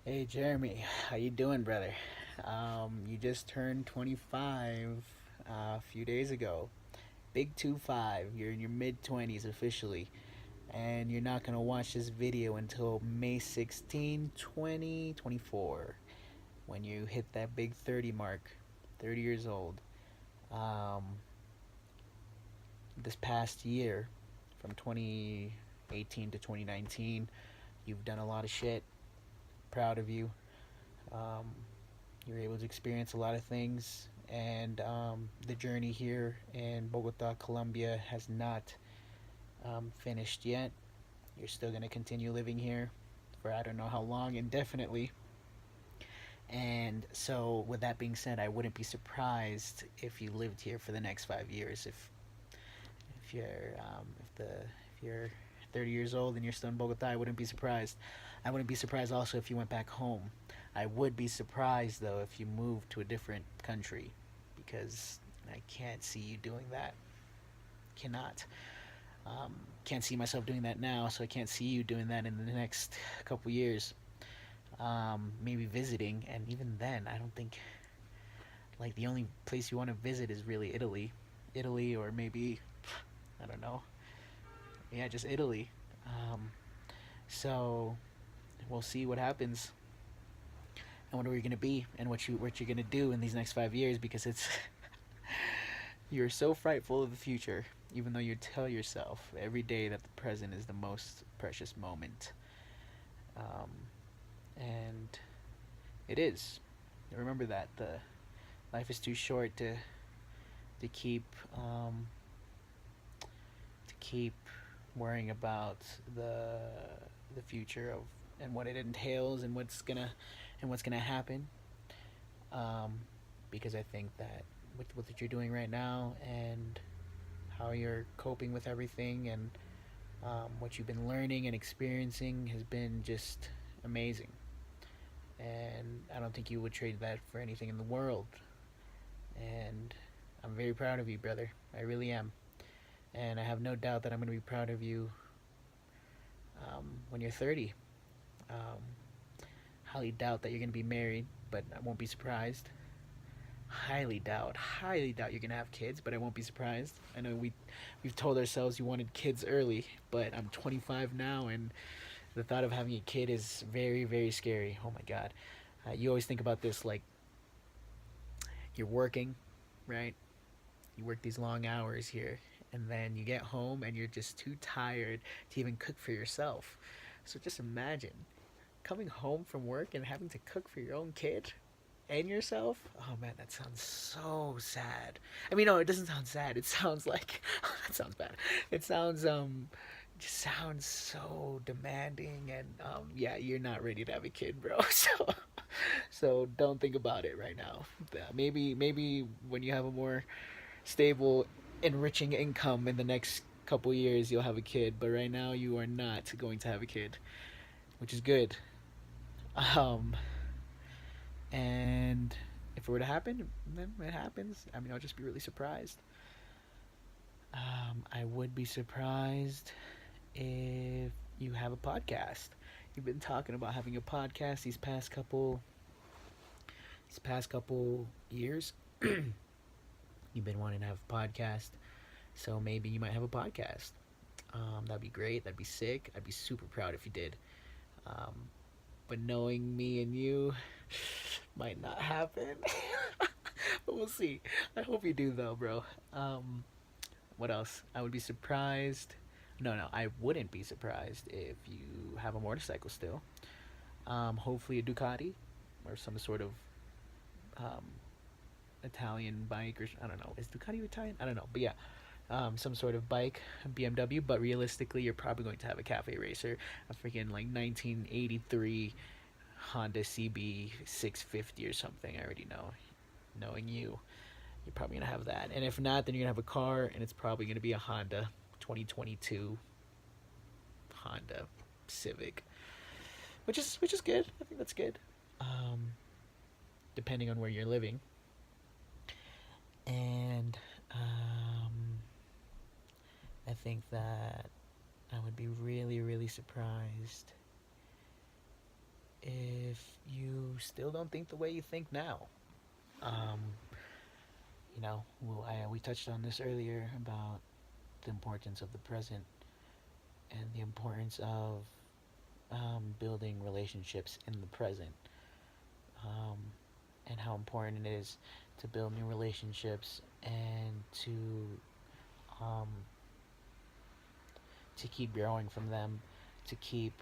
Hey Jeremy, how you doing, brother? You just turned 25 a few days ago. Big 25. You're in your mid 20s officially, and you're not gonna watch this video until May 16, 2024, when you hit that big 30 mark, 30 years old. Um, this past year, from 2018 to 2019, you've done a lot of shit. Proud of you. Um, you were able to experience a lot of things, and the journey here in Bogota, Colombia, has not finished yet. You're still going to continue living here for I don't know how long, indefinitely. And so, with that being said, I wouldn't be surprised if you lived here for the next 5 years. If you're if you're 30 years old and you're still in Bogota, I wouldn't be surprised. I wouldn't be surprised also if you went back home. I would be surprised though if you moved to a different country, because I can't see you doing that. Cannot. Can't see myself doing that now, so I can't see you doing that in the next couple years. Maybe visiting, and even then, I don't think, like, the only place you want to visit is really Italy. Italy, or maybe, I don't know. Yeah, just Italy. Um, so we'll see what happens and where you're gonna be and what you're gonna do in these next 5 years, because it's you're so frightful of the future, even though you tell yourself every day that the present is the most precious moment. Um, and it is. Remember that the life is too short to keep um, to keep worrying about the future of and what it entails and what's gonna happen. Um, because I think that with what you're doing right now and how you're coping with everything, and what you've been learning and experiencing has been just amazing. And I don't think you would trade that for anything in the world. And I'm very proud of you, brother. I really am. And I have no doubt that I'm going to be proud of you when you're 30. Um, highly doubt that you're going to be married, but I won't be surprised. Highly doubt you're gonna have kids, but I won't be surprised. I know we've told ourselves you wanted kids early, but I'm 25 now, and the thought of having a kid is very, very scary. Oh my god. You always think about this like you're working, right? You work these long hours here, and then you get home and you're just too tired to even cook for yourself. So just imagine coming home from work and having to cook for your own kid and yourself. Oh man, that sounds so sad. I mean, no, it doesn't sound sad. It sounds like that sounds bad. It sounds just sounds so demanding, and yeah, you're not ready to have a kid, bro. So don't think about it right now. Maybe when you have a more stable, enriching income in the next couple years, you'll have a kid. But right now, you are not going to have a kid, which is good. Um, and if it were to happen, then it happens. I mean, I'll just be really surprised. I would be surprised if you have a podcast. You've been talking about having a podcast these past couple years. You've been wanting to have a podcast, so maybe you might have a podcast. That'd be great. That'd be sick. I'd be super proud if you did. Um, but knowing me and you, might not happen. But we'll see. I hope you do though, bro. What else? I would be surprised. No, I wouldn't be surprised if you have a motorcycle still. Hopefully a Ducati or some sort of um, Italian bike, or I don't know. Is Ducati Italian? I don't know, but yeah, some sort of bike, BMW. But realistically, you're probably going to have a cafe racer, a freaking like 1983 Honda CB 650 or something. I already know. Knowing you, you're probably gonna have that. And if not, then you're gonna have a car, and it's probably gonna be a Honda 2022 Honda Civic, which is good. I think that's good. Um, Depending on where you're living, and I think that I would be really, really surprised if still don't think the way you think now. Um, we touched on this earlier about the importance of the present and the importance of building relationships in the present, um, and how important it is to build new relationships and um, to keep growing from them, to keep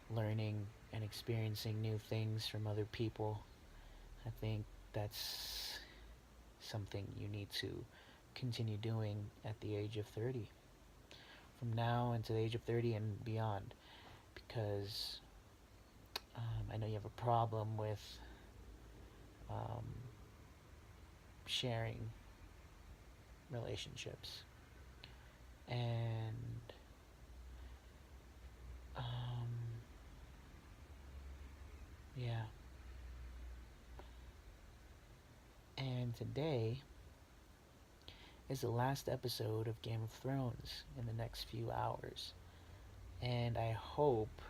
learning and experiencing new things from other people. I think that's something you need to continue doing at the age of 30. From now into the age of 30 and beyond. Because I know you have a problem with um, sharing relationships. And yeah. And today is the last episode of Game of Thrones in the next few hours. And I hope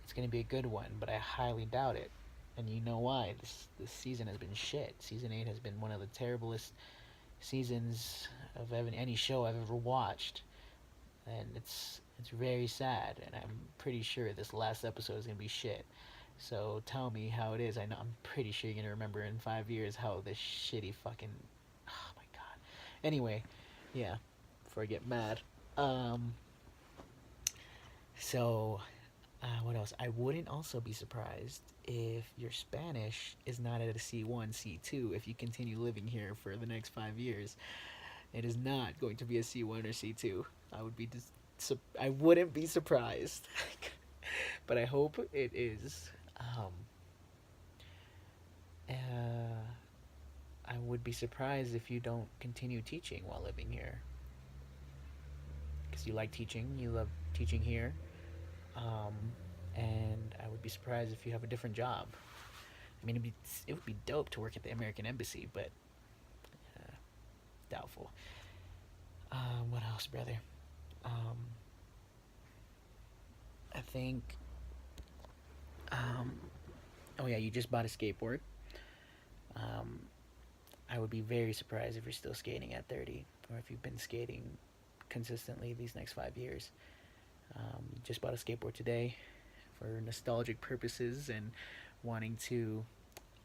it's going to be a good one, but I highly doubt it. And you know why? This season has been shit. Season 8 has been one of the terriblest seasons of any show I've ever watched. And it's very sad, and I'm pretty sure this last episode is going to be shit. So tell me how it is. I'm pretty sure you're going to remember in 5 years how this shitty fucking... Oh my god. Anyway, yeah, before I get mad. So, what else? I wouldn't also be surprised if your Spanish is not at a C1, C2 if you continue living here for the next 5 years. It is not going to be a C1 or C2. I wouldn't be surprised. But I hope it is. I would be surprised if you don't continue teaching while living here. Because you like teaching, you love teaching here. And I would be surprised if you have a different job. I mean, it would be dope to work at the American Embassy, but doubtful. What else, brother? I think. Oh yeah, you just bought a skateboard. I would be very surprised if you're still skating at 30, or if you've been skating consistently these next 5 years. Just bought a skateboard today for nostalgic purposes and wanting to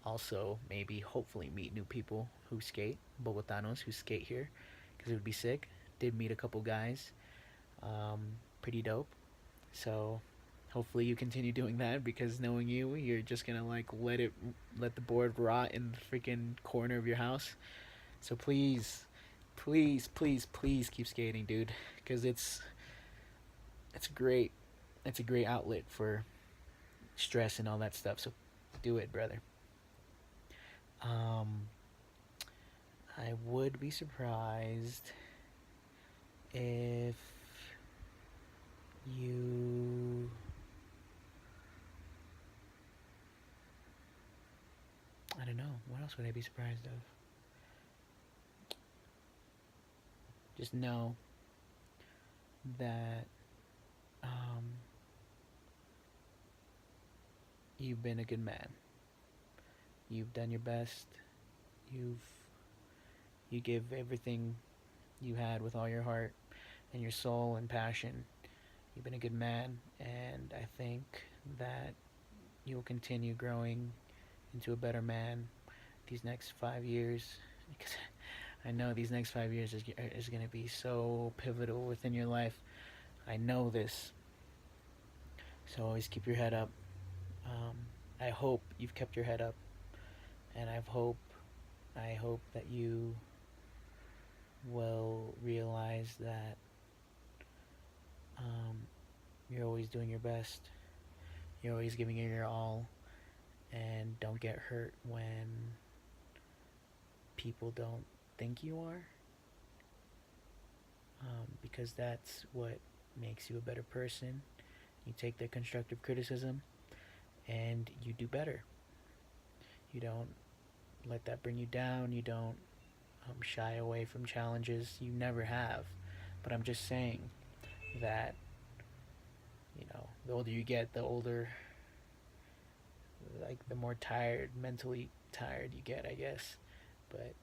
also maybe hopefully meet new people who skate, Bogotanos who skate here, because it would be sick. Did meet a couple guys, pretty dope. So hopefully you continue doing that, because knowing you, you're just gonna like let the board rot in the freaking corner of your house. So please, please, please, please keep skating, dude, because it's great. It's a great outlet for stress and all that stuff. So do it, brother. I would be surprised if you I don't know. What else would I be surprised of? Just know that you've been a good man. You've done your best. You give everything you had with all your heart and your soul and passion. You've been a good man, and I think that you'll continue growing into a better man these next 5 years, because I know these next 5 years is going to be so pivotal within your life. I know this. So always keep your head up. I hope you've kept your head up, and I hope that you will realize that you're always doing your best. You're always giving it your all, and don't get hurt when people don't think you are, because that's what makes you a better person. You take the constructive criticism and you do better. You don't let that bring you down. You don't shy away from challenges. You never have. But I'm just saying that, the older you get, the older like the more tired, mentally tired you get, I guess. But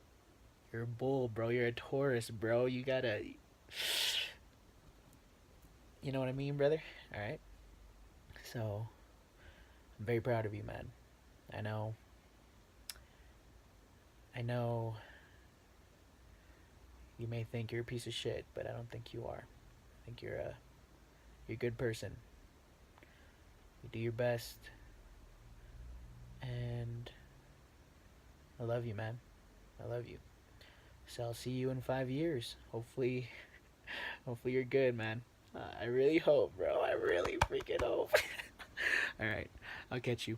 you're a bull, bro. You're a Taurus, bro. You gotta, you know what I mean, brother? All right. So I'm very proud of you, man. I know. I know. You may think you're a piece of shit, but I don't think you are. I think you're a good person. You do your best, and I love you, man. I love you. So I'll see you in 5 years. Hopefully, hopefully you're good, man. I really hope, bro. I really freaking hope. All right, I'll catch you.